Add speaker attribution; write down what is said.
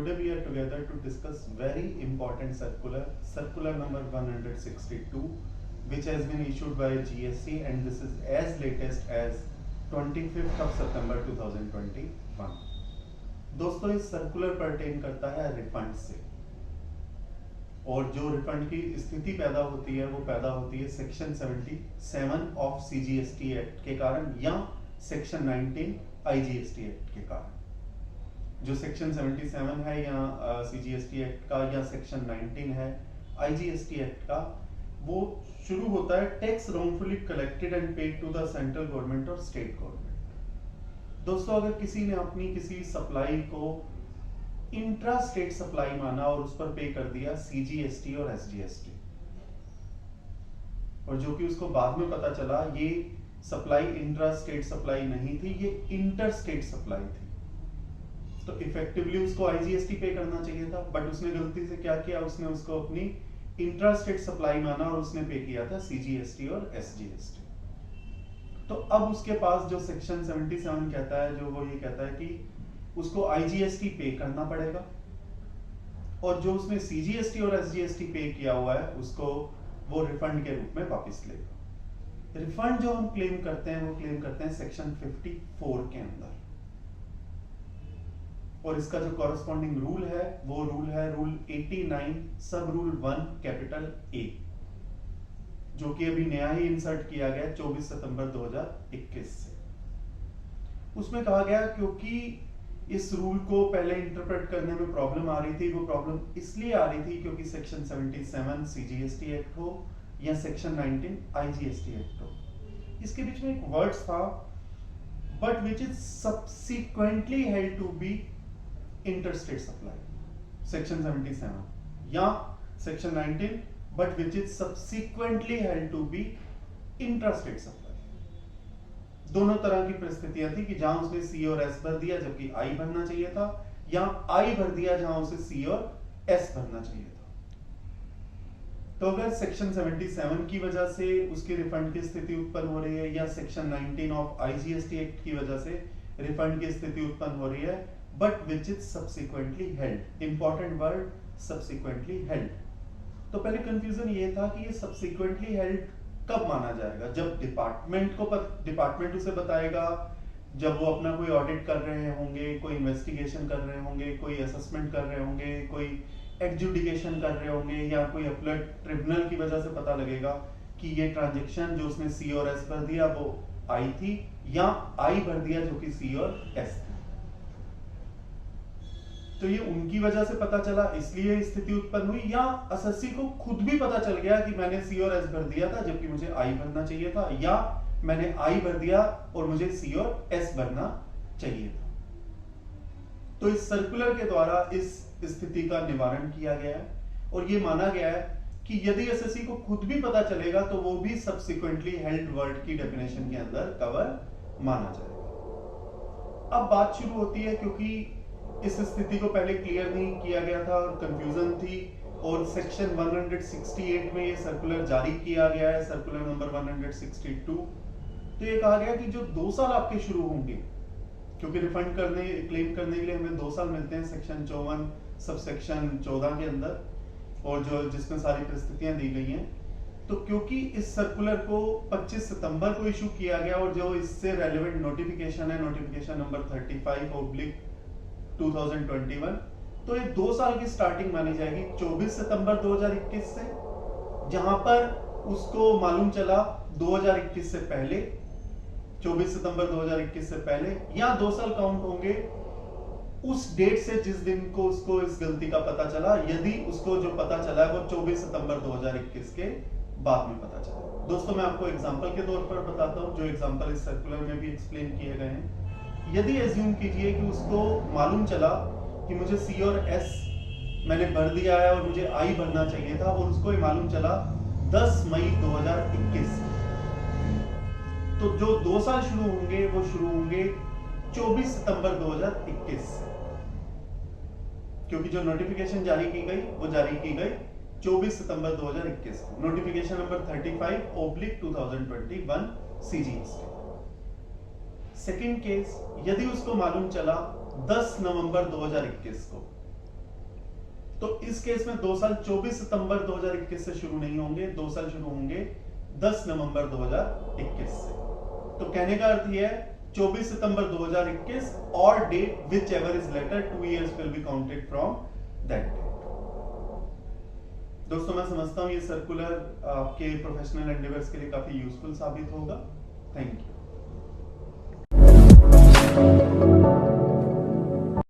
Speaker 1: today we are together to discuss very important circular number 162, which has been issued by GST, and this is as latest as 25th of September 2021. दोस्तों, इस circular pertain करता है refund से, और जो refund की स्थिति पैदा होती है वो पैदा होती है सेक्शन 77 ऑफ CGST एक्ट के कारण या सेक्शन 19 IGST एक्ट के कारण। जो सेक्शन 77 है या CGST एक्ट का या सेक्शन 19 है IGST एक्ट का, वो शुरू होता है tax wrongfully collected and paid to the central government और स्टेट गवर्नमेंट। दोस्तों, अगर किसी ने अपनी किसी सप्लाई को इंट्रा स्टेट सप्लाई माना और उस पर पे कर दिया CGST और SGST, और जो कि उसको बाद में पता चला ये सप्लाई इंट्रा स्टेट सप्लाई नहीं थी, ये इंटर स्टेट सप्लाई थी, तो इफेक्टिवली उसको IGST पे करना चाहिए था, बट उसने गलती से क्या किया, उसने उसको अपनी इंट्रा स्टेट सप्लाई माना और उसने पे किया था CGST और SGST। तो अब उसके पास जो सेक्शन 77 कहता है, जो वो ये कहता है कि उसको IGST पे करना पड़ेगा, और जो उसने CGST और SGST पे किया हुआ है उसको वो रिफंड के रूप में वापस लेगा। रिफंड जो हम क्लेम करते हैं वो क्लेम करते हैं सेक्शन 54 के अंदर, और इसका जो कॉरेस्पॉन्डिंग रूल है वो रूल है रूल 89 सब रूल 1 कैपिटल A, जो कि अभी नया ही इंसर्ट किया गया 24 सितंबर 2021 से। उसमें कहा गया क्योंकि इस रूल को पहले इंटरप्रेट करने में प्रॉब्लम आ रही थी, वो प्रॉब्लम इसलिए आ रही थी क्योंकि सेक्शन 77 CGST एक्ट हो या सेक्शन 19 IGST एक्ट हो, इसके बीच में एक वर्ड्स था but which is subsequently held to be interstate supply, section 77 या section 19 but which is subsequently held to be intrastate supply. दोनों तरह की परिस्थितियां थी कि जहां उसने C और S भर दिया जबकि I भरना चाहिए था, या I भर दिया जहां उसे C और S भरना चाहिए था। तो अगर सेक्शन 77 की वजह से उसकी रिफंड की स्थिति उत्पन्न हो रही है या सेक्शन 19 ऑफ IGST एक्ट की वजह से रिफंड की स्थिति उत्पन्न हो रही है, but which is subsequently held, important word subsequently held. तो पहले कंफ्यूजन ये था कि ये सब्सिक्वेंटली हेल्ड कब माना जाएगा, जब डिपार्टमेंट उसे बताएगा, जब वो अपना कोई ऑडिट कर रहे होंगे, कोई इन्वेस्टिगेशन कर रहे होंगे, कोई असेसमेंट कर रहे होंगे, कोई एडजुडिकेशन कर रहे होंगे, या कोई अपलेट ट्रिब्यूनल की वजह से पता लगेगा कि ये ट्रांजैक्शन जो उसने C और S भर दिया वो I थी, या I भर दिया जो कि C और S थी। तो ये उनकी वजह से पता चला इसलिए स्थिति उत्पन्न हुई, या असेसी को खुद भी पता चल गया कि मैंने C और S भर दिया था जबकि मुझे I भरना चाहिए था, या मैंने I भर दिया और मुझे C और S भरना चाहिए था। तो इस सर्कुलर के द्वारा इस स्थिति का निवारण किया गया है, और ये माना गया है कि यदि एसएससी को खुद भी पता चलेगा तो वो भी सब्सिक्वेंटली हेल्ड वर्ड की डेफिनेशन के अंदर कवर माना जाएगा। अब बात शुरू होती है, क्योंकि इस स्थिति को पहले क्लियर नहीं किया गया था और कंफ्यूजन थी, और सेक्शन 168 में ये सर्कुलर जारी किया गया है, सर्कुलर नंबर 162। तो ये कहा गया कि जो 2 साल आपके शुरू होंगे, क्योंकि रिफंड क्लेम करने के लिए हमें 2 साल मिलते हैं सेक्शन 54 सब सेक्शन 14 के अंदर, और जो जिसमें सारी परिस्थितियां दी गई हैं। तो क्योंकि इस सर्कुलर को 25 सितंबर को इशू किया गया, और जो इससे रेलेवेंट नोटिफिकेशन है नोटिफिकेशन नंबर 35/2021, तो ये 2 साल की स्टार्टिंग मानी जाएगी 24 सितंबर 2021 से, जहां पर उसको मालूम चला 2021 से पहले, 24 सितंबर 2021 से पहले, या 2 साल काउंट होंगे उस डेट से जिस दिन को उसको इस गलती का पता चला, यदि उसको जो पता चला है वो 24 सितंबर 2021 के बाद में पता चला। दोस्तों, मैं आपको एग्जांपल के तौर पर बताता हूं, जो एग्जांपल इस सर्कुलर में भी एक्सप्लेन किए गए हैं। यदि एज्यूम कीजिए कि उसको मालूम चला कि मुझे C और S मैंने भर दिया है और मुझे I भरना चाहिए था, और उसको ये मालूम चला 10 मई 2021, तो जो 2 साल शुरू होंगे वो शुरू होंगे 24 सितंबर 2021 से, क्योंकि जो नोटिफिकेशन जारी की गई वो जारी की गई 24 सितंबर 2021 को, notification number 35/2021 CGST। Second case, यदि उसको मालूम चला 10 नवंबर 2021 को, तो इस केस में 2 साल 24 सितंबर 2021 से शुरू नहीं होंगे, 2 साल शुरू होंगे 10 नवंबर 2021 से। तो कहने का अर्थ यह है 24 सितंबर 2021 और date whichever is later 2 years will be counted from that date. दोस्तों मैं समझता हूं ये सर्कुलर आपके प्रोफेशनल एंडेवर्स के लिए काफी यूजफुल साबित होगा। Thank you.